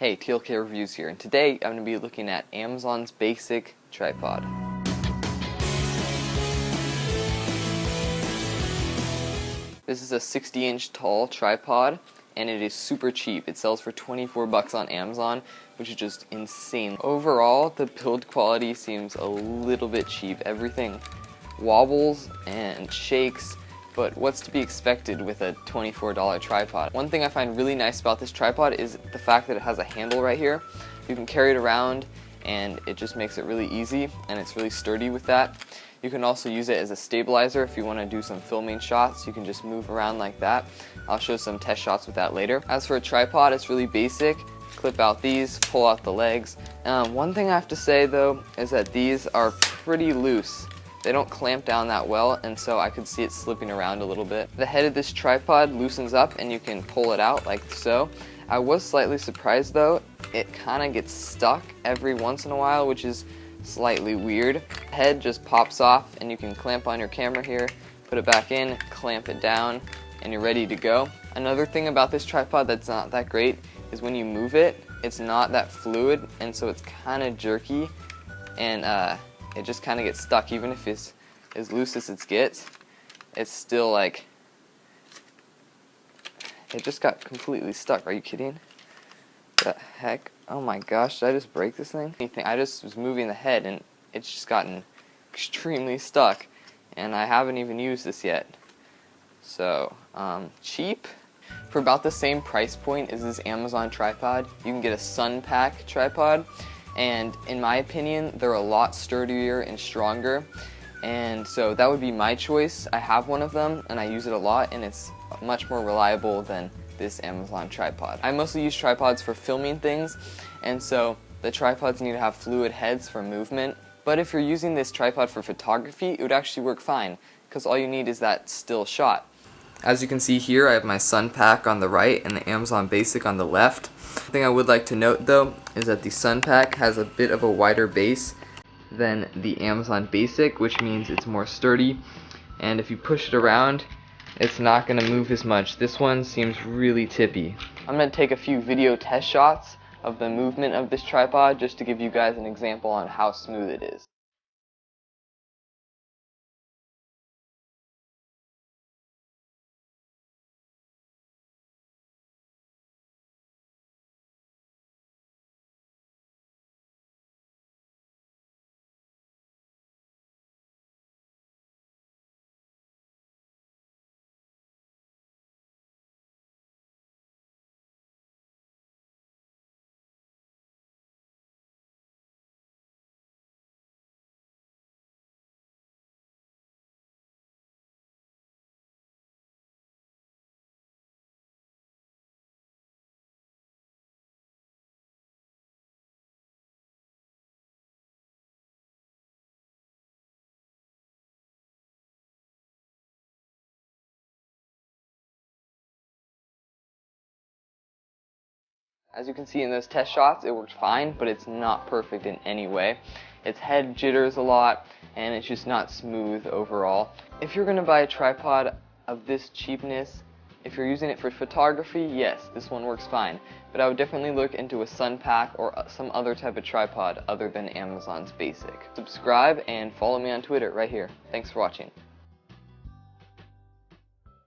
Hey, TLK Reviews here, and today I'm going to be looking at Amazon's basic tripod. This is a 60-inch tall tripod, and it is super cheap. It sells for 24 bucks on Amazon, which is just insane. Overall, the build quality seems a little bit cheap. Everything wobbles and shakes, but what's to be expected with a $24 tripod? One thing I find really nice about this tripod is the fact that it has a handle right here. You can carry it around and it just makes it really easy, and it's really sturdy with that. You can also use it as a stabilizer if you want to do some filming shots. You can just move around like that. I'll show some test shots with that later. As for a tripod, it's really basic. Clip out these, pull out the legs. One thing I have to say though is that these are pretty loose. They don't clamp down that well, and so I could see it slipping around a little bit. The head of this tripod loosens up and you can pull it out like so. I was slightly surprised though. It kind of gets stuck every once in a while, which is slightly weird. The head just pops off and you can clamp on your camera here, put it back in, clamp it down, and you're ready to go. Another thing about this tripod that's not that great is when you move it, it's not that fluid, and so it's kind of jerky, and it just kind of gets stuck. Even if it's as loose as it gets, it's still like, it just got completely stuck. Are you kidding? The heck? Oh my gosh, did I just break this thing? I just was moving the head and it's just gotten extremely stuck, and I haven't even used this yet. So, cheap. For about the same price point as this Amazon tripod, you can get a Sun Pack tripod. And in my opinion, they're a lot sturdier and stronger, and so that would be my choice. I have one of them and I use it a lot, and it's much more reliable than this Amazon tripod. I mostly use tripods for filming things, and so the tripods need to have fluid heads for movement. But if you're using this tripod for photography, it would actually work fine, because all you need is that still shot. As you can see here, I have my Sun Pack on the right and the Amazon Basic on the left. The thing I would like to note though is that the Sun Pack has a bit of a wider base than the Amazon Basic, which means it's more sturdy, and if you push it around, it's not going to move as much. This one seems really tippy. I'm going to take a few video test shots of the movement of this tripod just to give you guys an example on how smooth it is. As you can see in those test shots, it worked fine, but it's not perfect in any way. Its head jitters a lot, and it's just not smooth overall. If you're going to buy a tripod of this cheapness, if you're using it for photography, yes, this one works fine. But I would definitely look into a Sun Pack or some other type of tripod other than Amazon's Basic. Subscribe and follow me on Twitter right here. Thanks for watching.